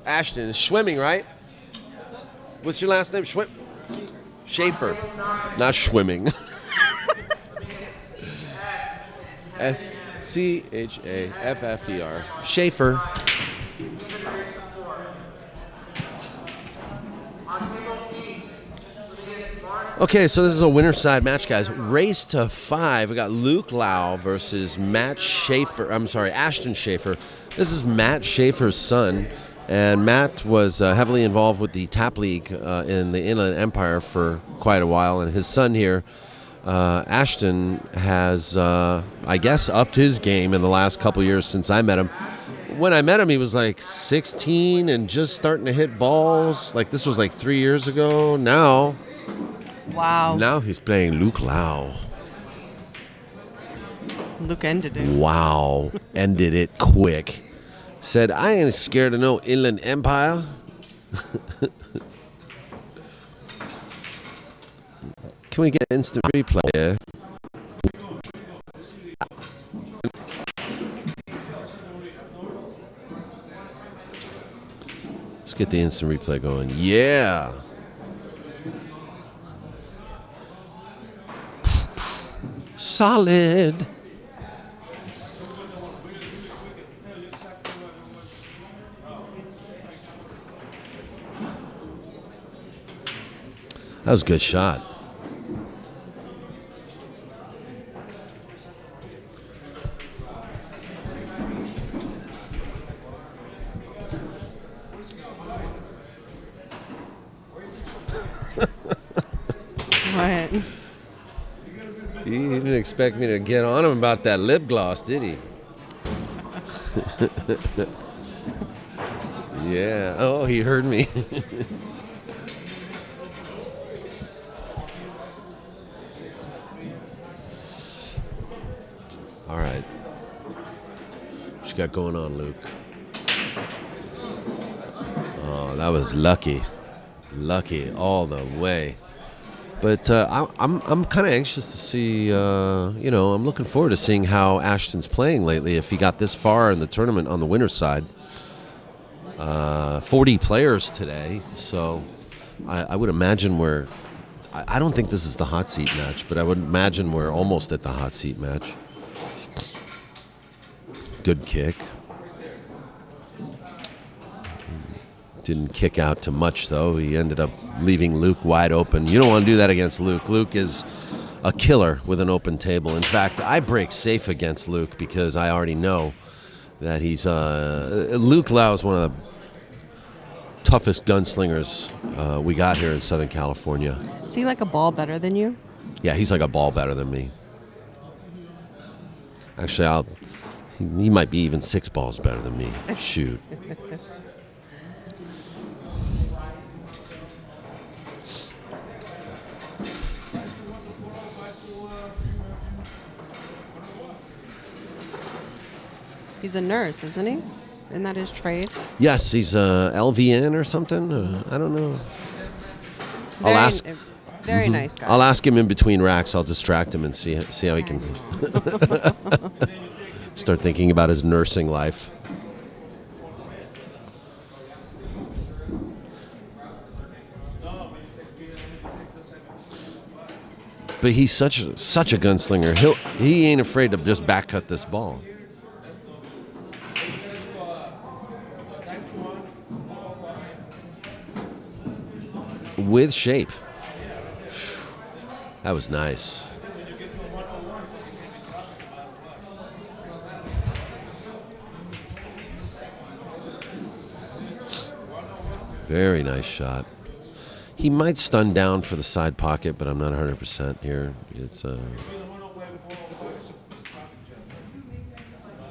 Ashton is swimming, right? What's your last name? Schaffer. Not swimming. SCHAFFER. Schaffer. Okay, so this is a winner's side match, guys. Race to 5. We got Luke LAO versus Ashton SCHAFFER. This is Matt Schaefer's son, and Matt was heavily involved with the Tap League in the Inland Empire for quite a while, and his son here, Ashton, has, I guess, upped his game in the last couple years since I met him. When I met him, he was like 16 and just starting to hit balls. Like, this was like 3 years ago. Wow. Now he's playing Luke LAO. Luke ended it. Wow. Ended it quick. Said, I ain't scared of no Inland Empire. Can we get instant replay here? Let's get the instant replay going. Yeah. Solid. That was a good shot. What? He didn't expect me to get on him about that lip gloss, did he? Yeah. Oh, he heard me. All right. What you got going on, Luke? Oh, that was lucky. Lucky all the way. But I'm kind of anxious to see, I'm looking forward to seeing how Ashton's playing lately, if he got this far in the tournament on the winner's side. 40 players today, so I would imagine I don't think this is the hot seat match, but I would imagine we're almost at the hot seat match. Good kick. Didn't kick out to much, though. He ended up leaving Luke wide open. You don't want to do that against Luke. Luke is a killer with an open table. In fact, I break safe against Luke because I already know that he's... Luke LAO is one of the toughest gunslingers we got here in Southern California. Is he like a ball better than you? Yeah, he's like a ball better than me. Actually, he might be even 6 balls better than me. Shoot. He's a nurse, isn't he? Isn't that his trade? Yes, he's LVN or something. I don't know. I'll ask. Very nice guy. I'll ask him in between racks. I'll distract him and see how he can start thinking about his nursing life. But he's such a gunslinger. He ain't afraid to just back cut this ball. With shape. That was nice. Very nice shot. He might stun down for the side pocket, but I'm not 100% here. It's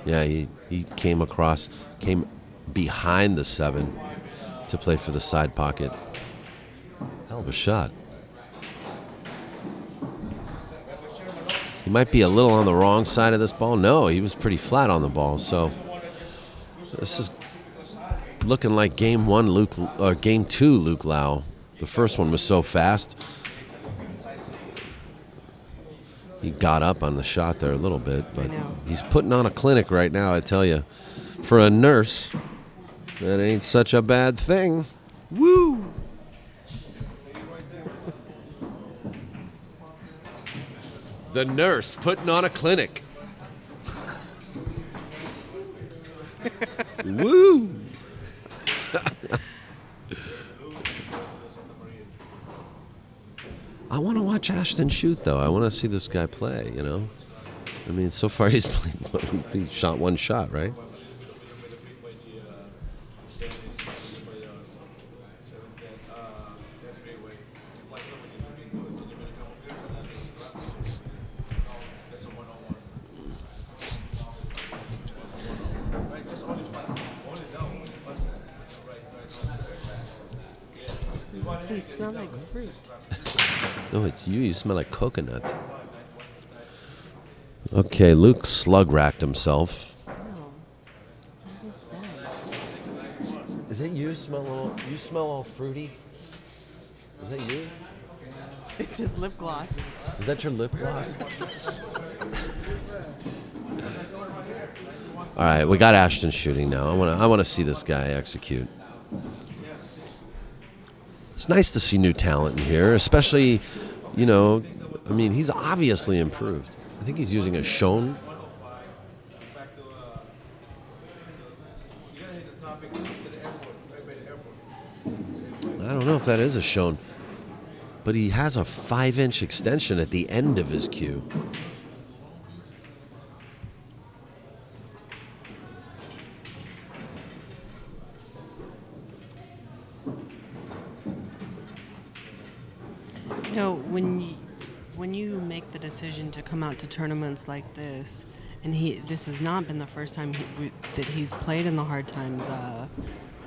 yeah, he came behind the 7 to play for the side pocket. Hell of a shot. He might be a little on the wrong side of this ball. No, he was pretty flat on the ball. So this is looking like game 2 Luke LAO. The first one was so fast. He got up on the shot there a little bit, but he's putting on a clinic right now, I tell you. For a nurse, That ain't such a bad thing. Woo! The nurse putting on a clinic. Woo! I want to watch Ashton shoot, though. I want to see this guy play, you know? I mean, so far he's shot one shot, right? They smell like fruit. No, it's you. You smell like coconut. Okay, Luke slug racked himself. Oh, what's that? Is it you? You smell all fruity? Is that you? It's his lip gloss. Is that your lip gloss? All right, we got Ashton shooting now. I want to see this guy execute. It's nice to see new talent in here, especially, you know, I mean, he's obviously improved. I think he's using a Shone. I don't know if that is a Shone, but he has a 5-inch extension at the end of his cue. You know, when you make the decision to come out to tournaments like this, and this has not been the first time that he's played in the hard times.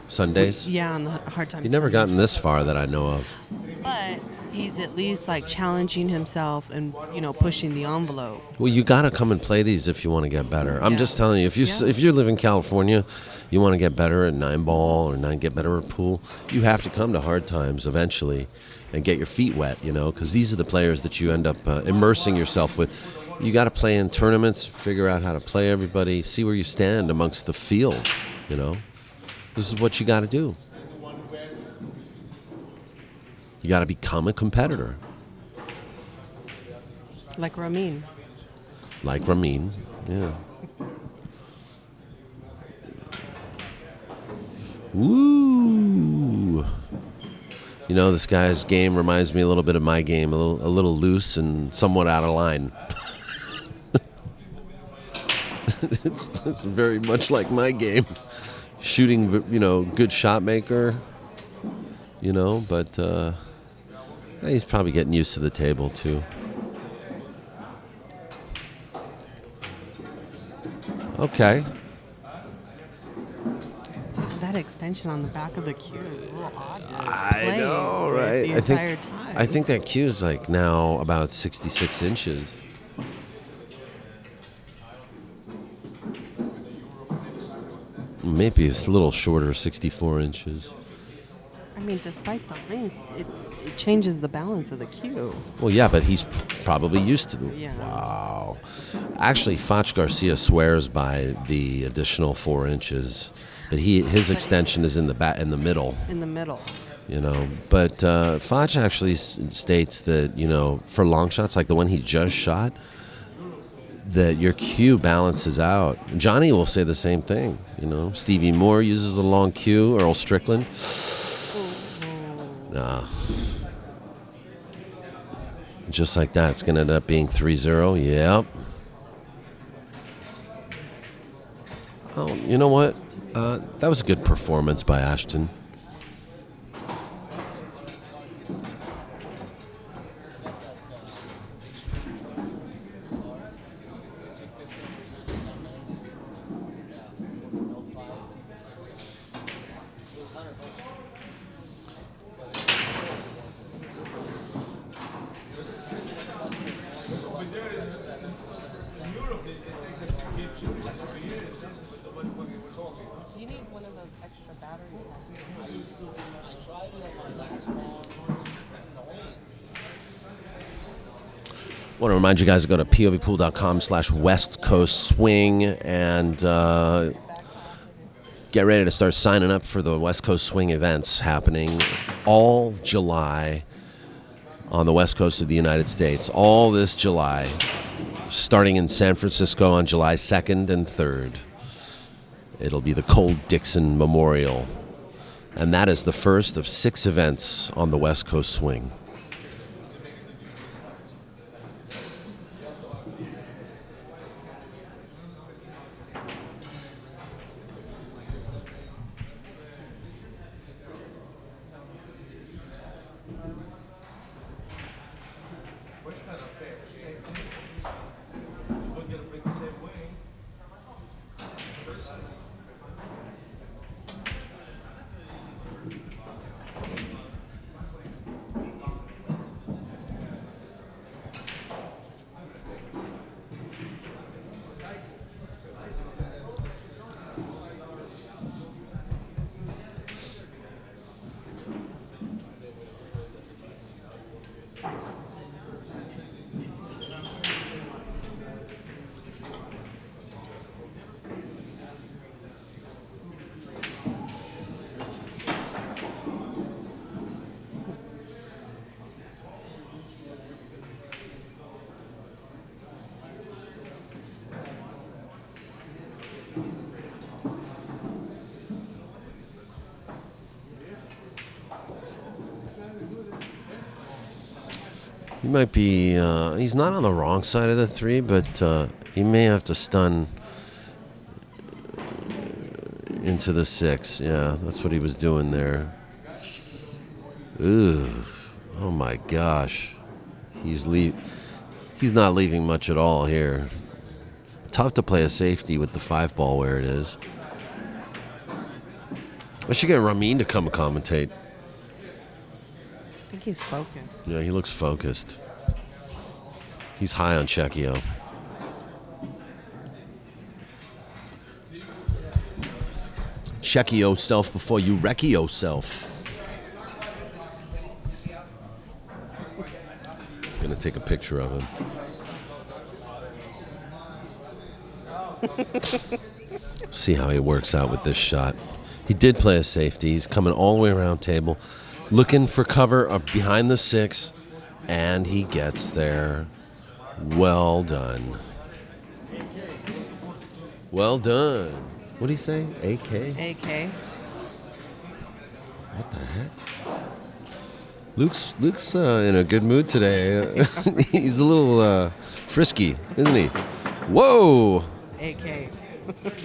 Sundays? Yeah, on the hard times. He's never gotten this far that I know of. But he's at least like challenging himself and, you know, pushing the envelope. Well, you got to come and play these if you want to get better. I'm Yeah. just telling you, if you live in California, you want to get better at 9-ball or get better at pool, you have to come to hard times eventually and get your feet wet, you know, because these are the players that you end up immersing yourself with. You got to play in tournaments, figure out how to play everybody, see where you stand amongst the field, you know. This is what you got to do. You got to become a competitor. Like Ramin. Like Ramin, yeah. Woo! You know, this guy's game reminds me a little bit of my game, a little loose and somewhat out of line. it's very much like my game. Shooting, you know, good shot maker, you know, but he's probably getting used to the table too. Okay. That extension on the back of the cue is a little odd to I play know, with right? the entire time. I think that cue is like now about 66 inches. Maybe it's a little shorter, 64 inches. I mean, despite the length, it changes the balance of the cue. Well, yeah, but he's probably used to it. Yeah. Wow. Actually, Foch Garcia swears by the additional 4 inches, but his extension is in the middle. In the middle. You know, but Foch actually states that, you know, for long shots like the one he just shot, that your cue balances out. Johnny will say the same thing. You know, Stevie Moore uses a long cue, Earl Strickland. Nah. Just like that, it's going to end up being 3-0. Yep. Oh, you know what? That was a good performance by Ashton. You need one of those extra battery I want to remind you guys to go to povpool.com/West Coast Swing and get ready to start signing up for the West Coast Swing events happening all July on the West Coast of the United States. All this July, starting in San Francisco on July 2nd and 3rd. It'll be the Cole Dixon Memorial. And that is the first of 6 events on the West Coast Swing. He might be, he's not on the wrong side of the 3, but he may have to stun into the 6. Yeah, that's what he was doing there. Ooh, oh my gosh. He's not leaving much at all here. Tough to play a safety with the 5 ball where it is. I should get Ramin to come commentate. I think he's focused. Yeah, he looks focused. He's high on Checchio. Check yourself before you wreck yourself. He's going to take a picture of him. See how he works out with this shot. He did play a safety. He's coming all the way around table, looking for cover behind the 6, and he gets there. Well done. Well done. What did he say? AK? AK. What the heck? Luke's in a good mood today. He's a little frisky, isn't he? Whoa! AK.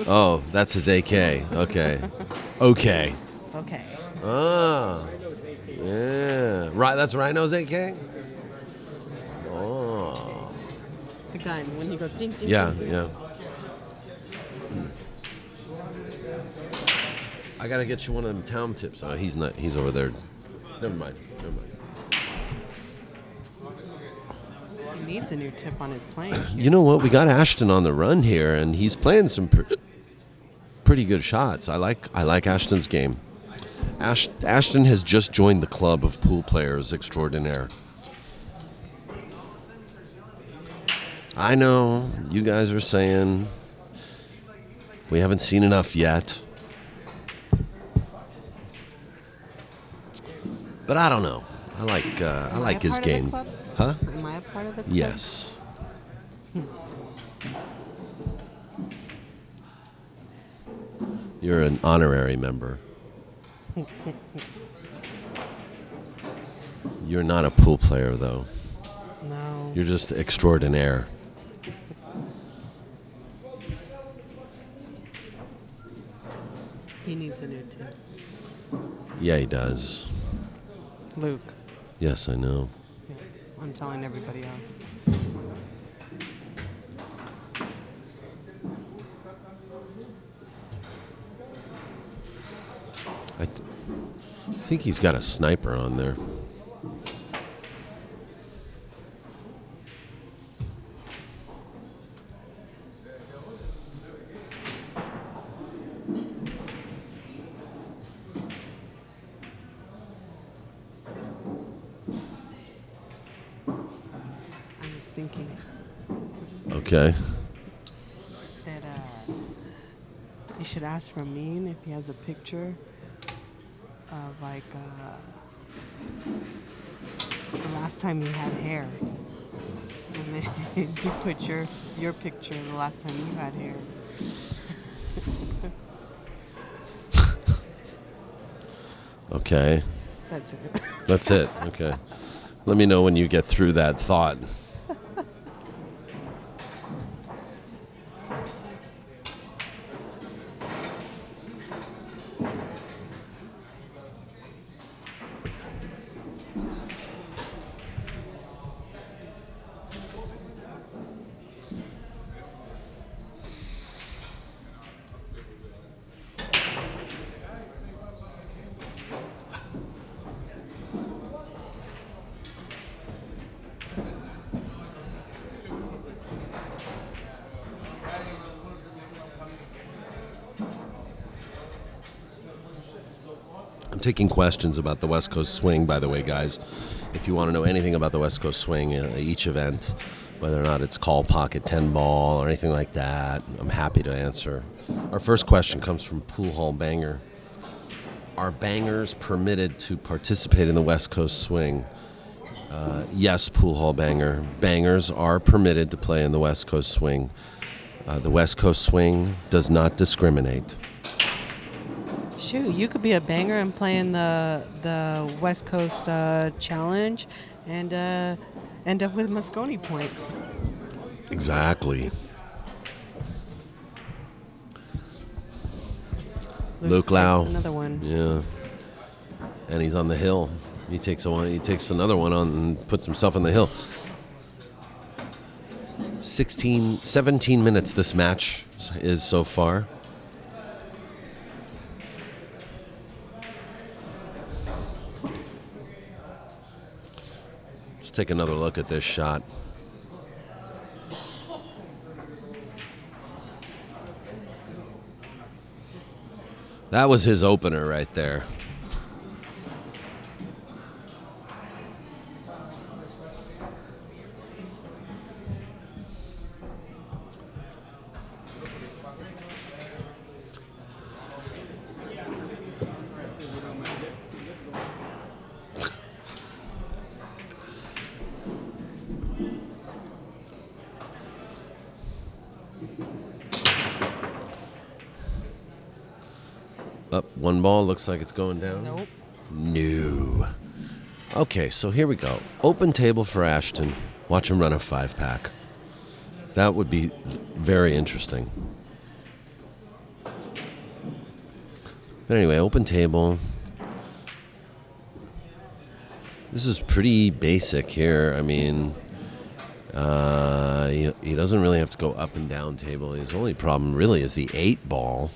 Oh, that's his AK. Okay. Okay. Okay. Ah. Yeah. Right, that's Rhino's AK? Oh. The gun, when he goes ding, ding, Yeah, ding. yeah. I gotta get you one of them town tips. Oh, he's not. He's over there. Never mind. He needs a new tip on his plane. You know what? We got Ashton on the run here, and he's playing some pretty good shots. I like Ashton's game. Ashton has just joined the club of pool players extraordinaire. I know you guys are saying we haven't seen enough yet. But I don't know. I like his game. Huh? Am I a part of the club? Yes. You're an honorary member. You're not a pool player, though. No. You're just extraordinaire. He needs a new tip. Yeah, he does. Luke. Yes, I know. Yeah, I'm telling everybody else. I think he's got a sniper on there. I was thinking Okay. that You should ask Ramin if he has a picture of like the last time he had hair. And then you put your picture the last time you had hair. Okay. That's it. That's it. Okay. Let me know when you get through that thought. I'm taking questions about the West Coast swing, by the way, guys. If you want to know anything about the West Coast swing, each event, whether or not it's call pocket 10 ball or anything like that, I'm happy to answer. Our first question comes from Pool Hall Banger. Are bangers permitted to participate in the West Coast swing? Yes, Pool Hall Banger. Bangers are permitted to play in the West Coast swing. The West Coast swing does not discriminate. Shoot, you could be a banger and play in the West Coast Challenge and end up with Moscone points. Exactly. Luke LAO. Another one. Yeah. And he's on the hill. He takes another one on and puts himself on the hill. 17 minutes this match is so far. Let's take another look at this shot. That was his opener right there. Up one ball, looks like it's going down. Nope. No. Okay, so here we go. Open table for Ashton. Watch him run a 5-pack. That would be very interesting. But anyway, open table. This is pretty basic here. I mean, he doesn't really have to go up and down table. His only problem really is the 8 ball.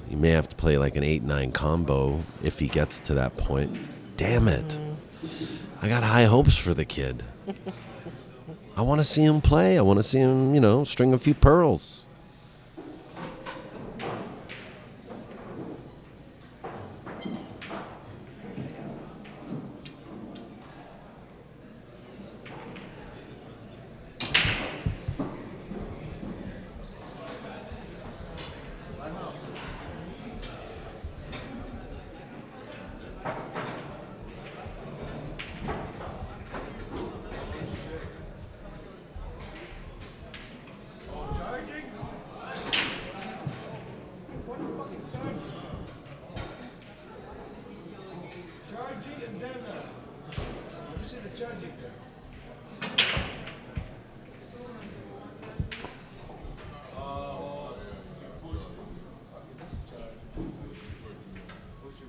You may have to play like an 8-9 combo if he gets to that point. Damn it. I got high hopes for the kid. I want to see him play. I want to see him, string a few pearls.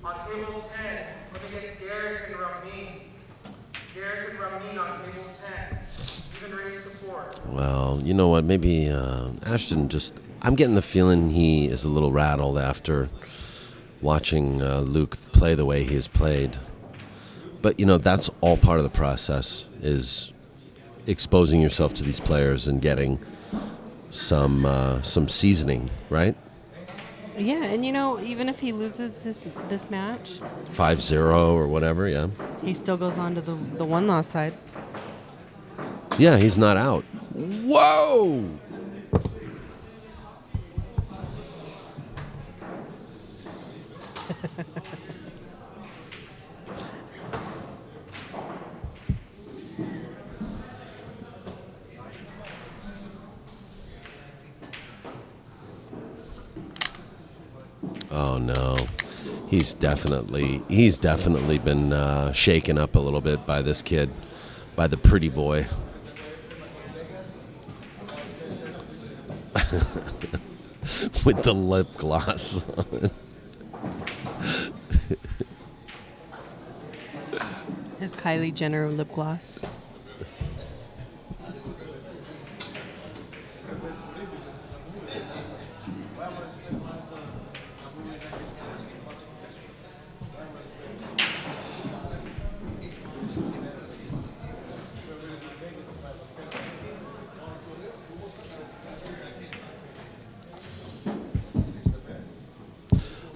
On table 10, we're going to get Derek and Ramin. Derek and Ramin on table 10. Even raise support. Well, you know what? Maybe Ashton I'm getting the feeling he is a little rattled after watching Luke play the way he has played. But, that's all part of the process, is exposing yourself to these players and getting some seasoning, right? Yeah, and even if he loses this match, 5-0 or whatever, yeah. he still goes on to the one loss side. Yeah, he's not out. Whoa! Oh no, he's definitely been shaken up a little bit by this kid, by the pretty boy. With the lip gloss on. His Kylie Jenner lip gloss.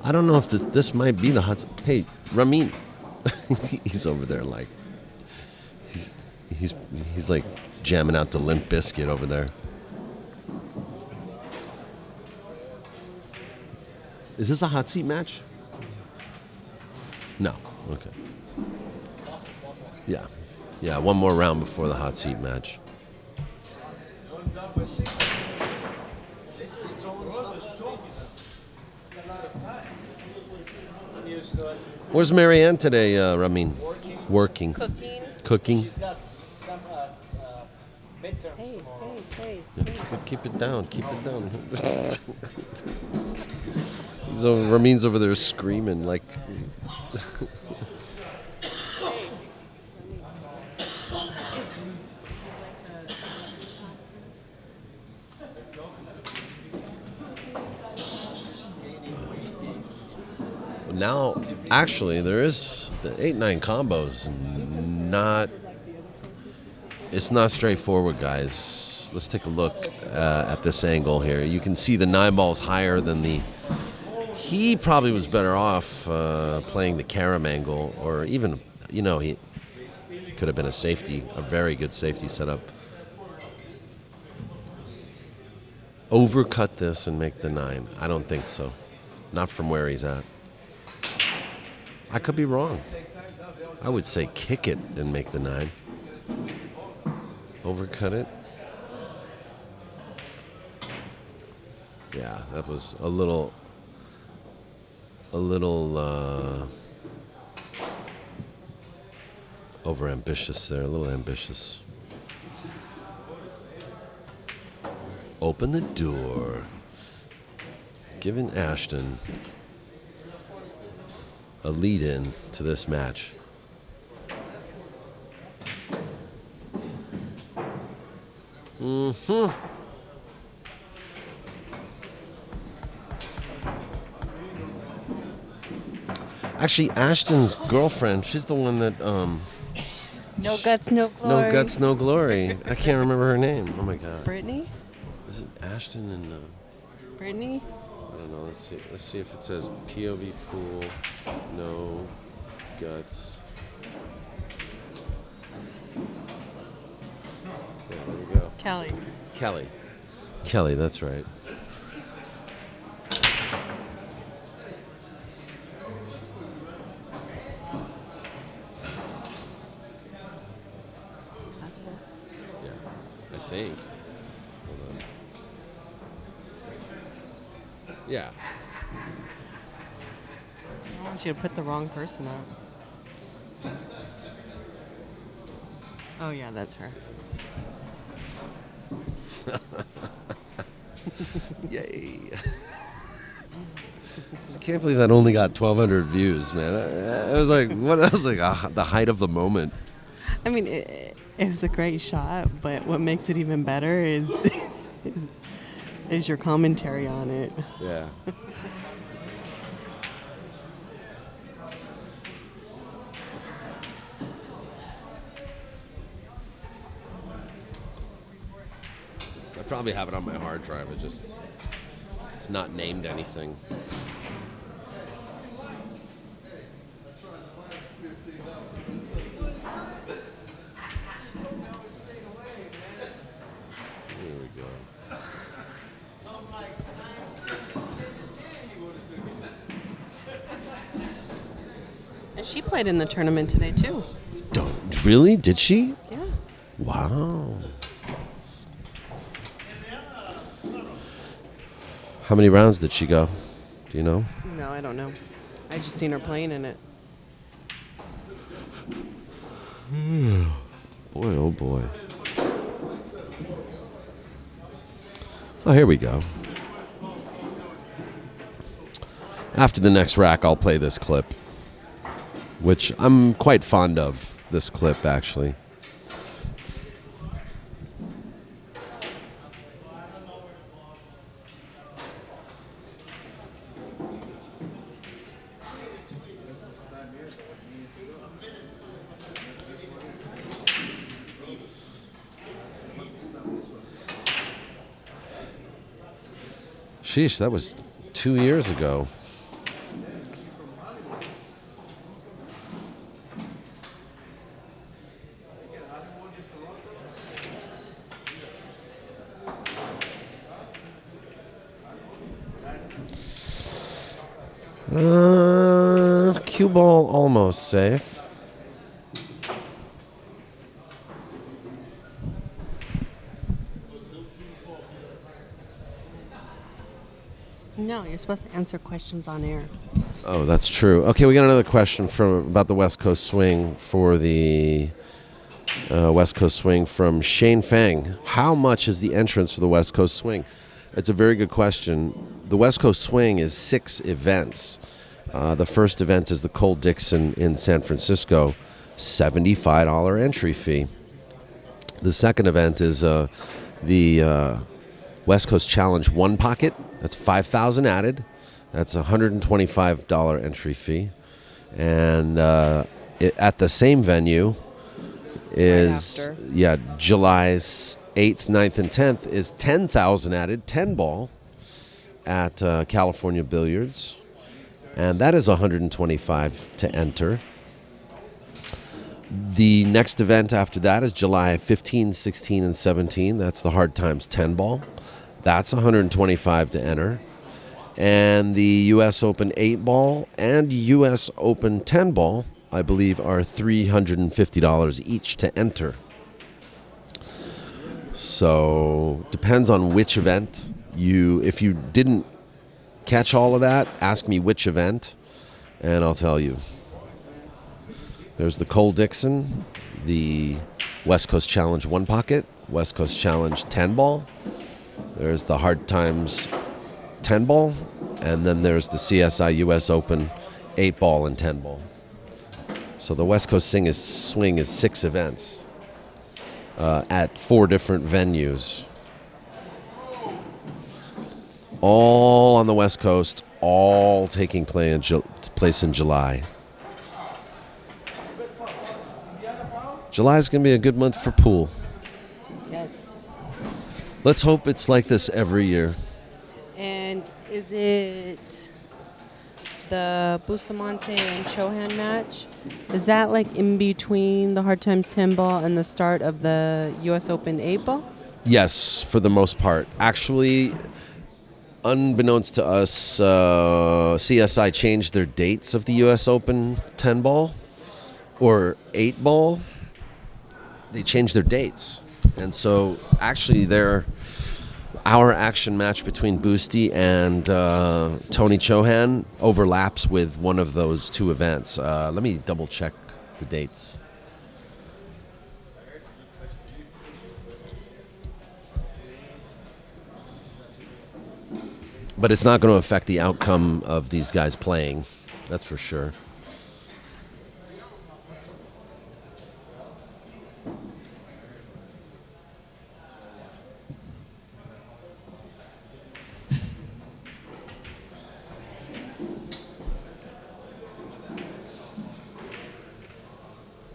I don't know if this might be the hot. Hey, Ramin, he's over there like he's like jamming out to Limp Bizkit over there. Is this a hot seat match? No. Okay. Yeah. One more round before the hot seat match. Where's Marianne today, Ramin? Working. Cooking. She's got some midterms Hey, tomorrow. hey. Keep it down. Keep it down. Ramin's over there screaming like. Now, actually, there is the 8-9 combos. It's not straightforward, guys. Let's take a look at this angle here. You can see the 9 ball's higher than the. He probably was better off playing the carom angle, or even, he could have been a very good safety setup. Overcut this and make the 9. I don't think so. Not from where he's at. I could be wrong. I would say kick it and make the 9. Overcut it. Yeah, that was a little over ambitious there, a little ambitious. Open the door. Giving Ashton a lead-in to this match. Actually, Ashton's girlfriend, she's the one that No guts, no glory. no guts, no glory. I can't remember her name. Oh my god. Brittany? Is it Ashton and Brittany? I don't know. Let's see if it says POVPOOL. No guts. Yeah, there we go. Kelly, that's right. That's her. Yeah, I think. Hold on. Yeah. I don't want you to put the wrong person up. Oh, yeah, that's her. Yay. I can't believe that only got 1,200 views, man. It was like, the height of the moment. I mean, it was a great shot, but what makes it even better is your commentary on it. Yeah. I probably have it on my hard drive. It's not named anything. Here we go. And she played in the tournament today, too. Really? Did she? Yeah. Wow. How many rounds did she go? Do you know? No, I don't know. I just seen her playing in it. Boy, oh boy. Oh, here we go. After the next rack, I'll play this clip, which I'm quite fond of, this clip, actually. Sheesh, that was 2 years ago. Cue ball almost safe. No, you're supposed to answer questions on air. Oh, that's true. Okay, we got another question from about the West Coast swing for the West Coast swing from Shane Fang. How much is the entrance for the West Coast swing? It's a very good question. The West Coast swing is 6 events. The first event is the Cole Dixon in San Francisco, $75 entry fee. The second event is the West Coast Challenge One Pocket. That's $5,000 added. That's $125 entry fee. And at the same venue is July 8th, 9th, and 10th is $10,000 added, 10 ball at California Billiards. And that is $125 to enter. The next event after that is July 15, 16, and 17. That's the Hard Times 10 ball. That's $125 to enter. And the U.S. Open 8 ball and U.S. Open 10 ball, I believe, are $350 each to enter. So depends on which event if you didn't catch all of that, ask me which event, and I'll tell you. There's the Cole Dixon, the West Coast Challenge One Pocket, West Coast Challenge 10 ball. There's the Hard Times 10 ball, and then there's the CSI US Open 8 ball and 10 ball. So the West Coast swing is 6 events at 4 different venues. All on the West Coast, all taking place in July. July is going to be a good month for pool. Yes. Let's hope it's like this every year. And is it the Bustamante and Chohan match? Is that like in between the Hard Times 10 ball and the start of the U.S. Open 8 ball? Yes, for the most part. Actually, unbeknownst to us, CSI changed their dates of the U.S. Open 10 ball or 8 ball. They changed their dates. And so actually our action match between Boosty and Tony Chohan overlaps with one of those 2 events. Let me double check the dates. But it's not going to affect the outcome of these guys playing. That's for sure.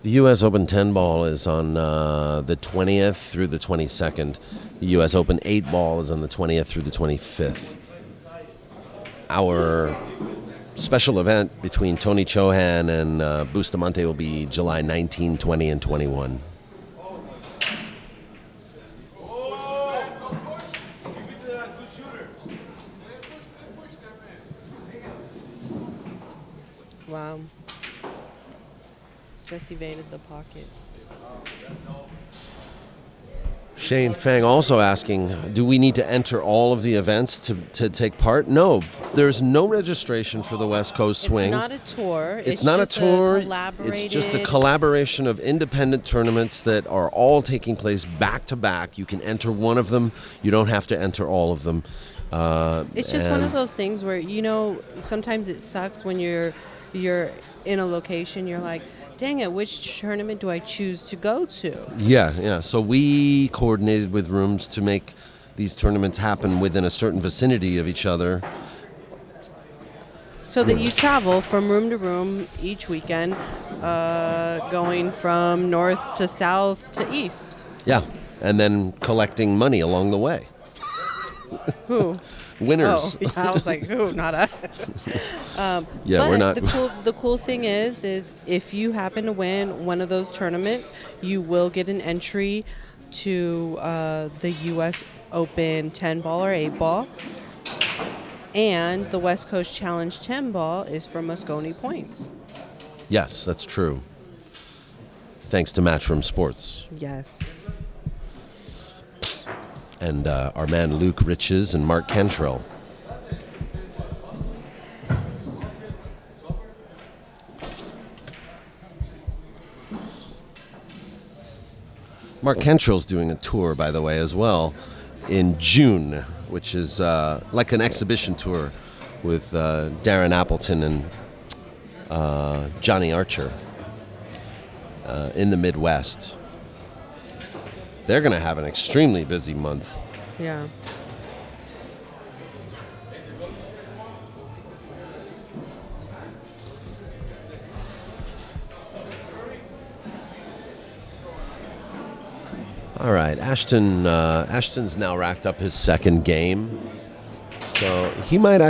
The U.S. Open 10 ball is on the 20th through the 22nd. The U.S. Open 8 ball is on the 20th through the 25th. Our special event between Tony Chohan and Bustamante will be July 19, 20, and 21. Wow. Just evaded the pocket. Shane Fang also asking, do we need to enter all of the events to take part? No, there's no registration for the West Coast Swing. It's not a tour. It's not just a tour. collaborated. It's just a collaboration of independent tournaments that are all taking place back to back. You can enter one of them. You don't have to enter all of them. It's just one of those things where, sometimes it sucks when you're in a location. You're like, dang it, which tournament do I choose to go to? Yeah. So we coordinated with rooms to make these tournaments happen within a certain vicinity of each other. So that you travel from room to room each weekend, going from north to south to east. Yeah, and then collecting money along the way. Who? Winners. Oh, yeah, I was like, who? Not us. Yeah, but we're not. The cool thing is if you happen to win one of those tournaments, you will get an entry to the U.S. Open 10 ball or 8 ball, and the West Coast Challenge 10 ball is for Moscone points. Yes, that's true. Thanks to Matchroom Sports. Yes. And our man Luke Riches and Mark Cantrell. Mark Cantrell's doing a tour, by the way, as well, in June, which is like an exhibition tour with Darren Appleton and Johnny Archer in the Midwest. They're going to have an extremely busy month. Yeah. All right, Ashton's now racked up his second game. So he might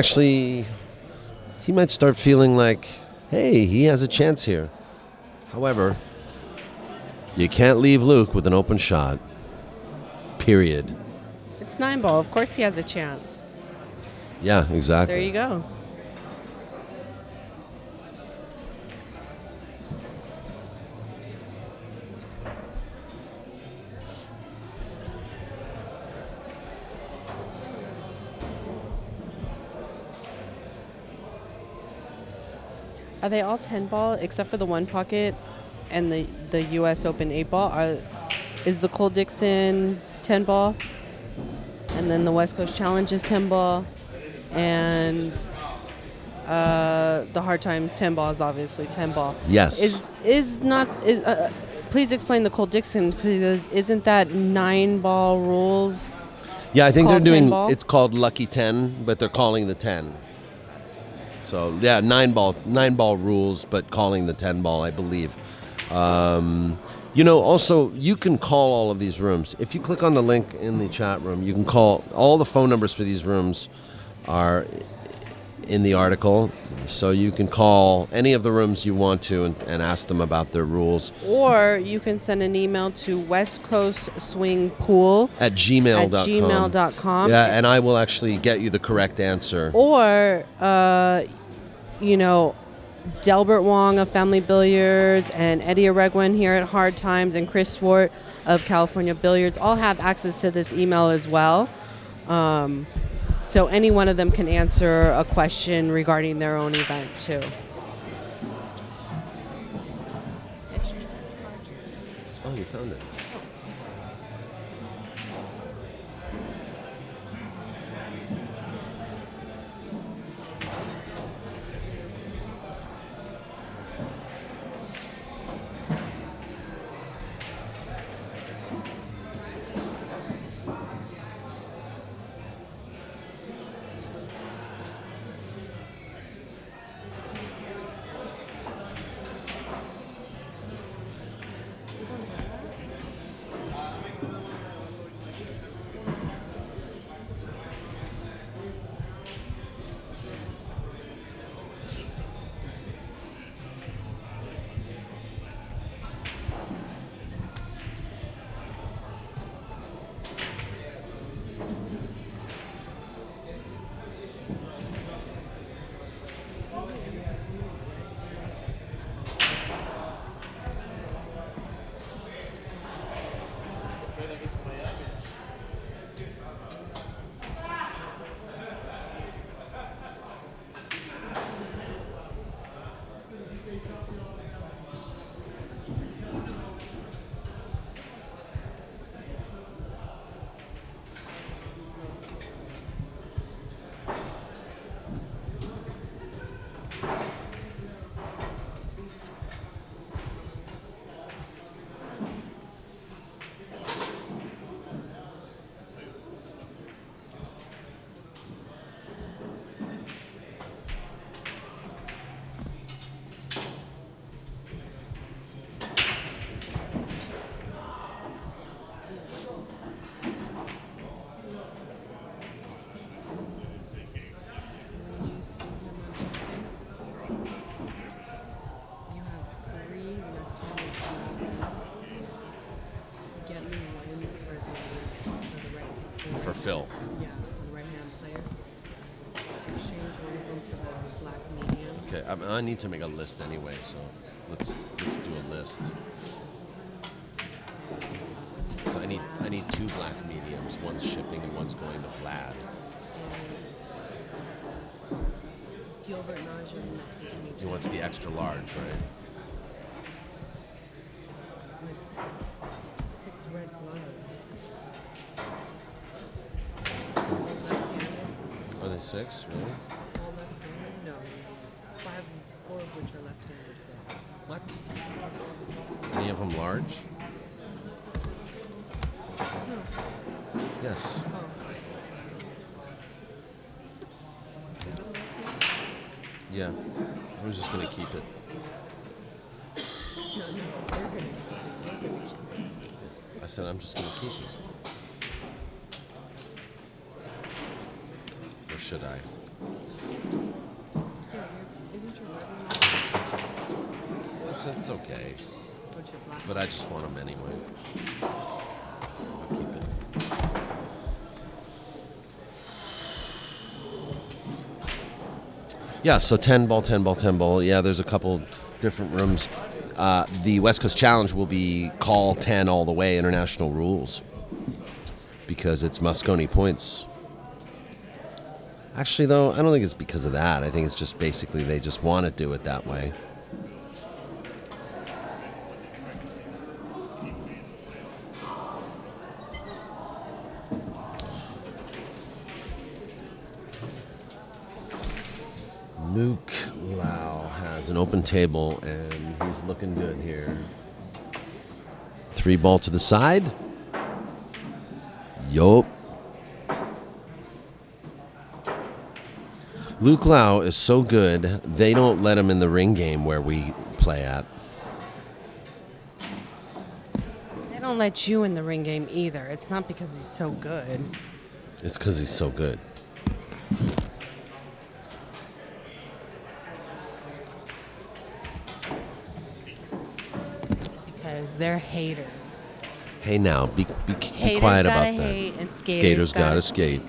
start feeling like, hey, he has a chance here. However, you can't leave Luke with an open shot. Period. It's 9 ball. Of course he has a chance. Yeah, exactly. There you go. Are they all 10 ball except for the one pocket and the U.S. Open 8 ball? Is the Cole Dixon 10 ball, and then the West Coast Challenge is 10 ball, and the Hard Times 10 ball is obviously 10 ball. Yes. Please explain the Cole Dixon, because isn't that 9 ball rules? Yeah, I think they're Called doing. 10 ball? It's called Lucky 10, but they're calling the 10. So yeah, 9 ball rules, but calling the 10 ball, I believe. Also, you can call all of these rooms. If you click on the link in the chat room, you can call. All the phone numbers for these rooms are in the article. So you can call any of the rooms you want to and ask them about their rules. Or you can send an email to West Coast Swing Pool at gmail.com. Yeah, and I will actually get you the correct answer. Or, Delbert Wong of Family Billiards and Eddie Aregwin here at Hard Times and Chris Swart of California Billiards all have access to this email as well. So any one of them can answer a question regarding their own event too. Oh, you found it. Phil. Yeah, the right-hand player. Exchange one of them for the black medium. Okay, I need to make a list anyway, so let's do a list. So I need 2 black mediums. One's shipping and one's going to Vlad. And Gilbert Naja messaged me. He wants the extra large, right? With 6 red gloves. Left-handed. Are they 6, really? All left-handed? No. 4 of which are left-handed gloves. What? Any of them large? No. Yes. Oh. Is it left-handed? Yeah. I was just going to keep it. No, they're gonna keep it. They're gonna keep it. I said I'm just going to keep it. Or should I? Yeah, isn't your red one? It's okay. What's your black? But I just want them anyway. I'll keep it. Yeah, so 10 ball, 10 ball, 10 ball. Yeah, there's a couple different rooms. The West Coast Challenge will be call 10 all the way, international rules, because it's Moscone points. Actually, though, I don't think it's because of that. I think it's just basically they just want to do it that way. Luke LAO has an open table, and he's looking good here. 3 ball to the side. Yup. Luke LAO is so good, they don't let him in the ring game where we play at. They don't let you in the ring game either. It's not because he's so good. It's because he's so good. Because they're haters. Hey, now, be Haters quiet gotta about that. hate and Skaters gotta skate.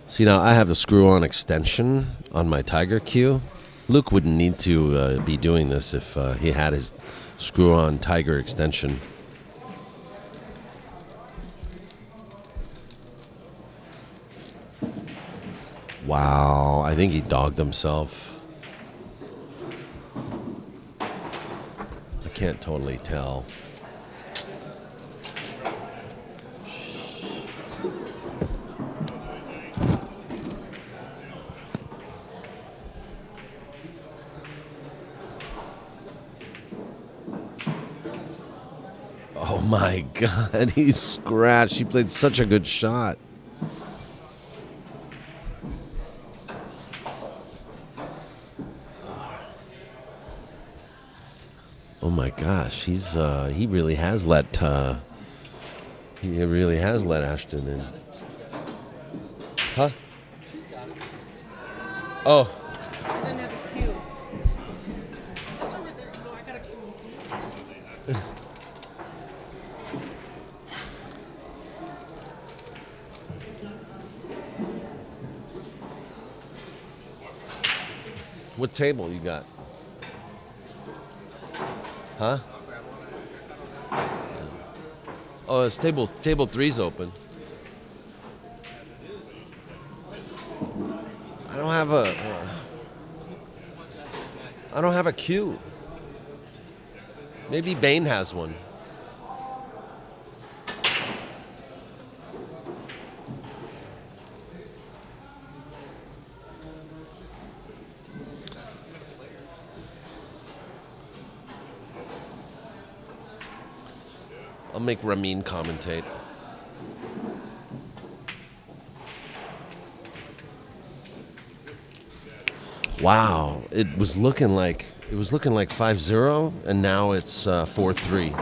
See, now I have a screw-on extension on my Tiger cue. Luke wouldn't need to be doing this if he had his screw-on Tiger extension. Wow, I think he dogged himself. I can't totally tell. Oh my God, he scratched. He played such a good shot. Oh my gosh, he really has let Ashton in. Huh? She's got it. Oh. He doesn't have his cue. That's over there. No, I got a cue. What table you got? Huh? Oh, it's table 3's open. I don't have a cue. Maybe Bane has one. I'll make Ramin commentate. Wow, it was looking like 5-0, and now it's 4-3.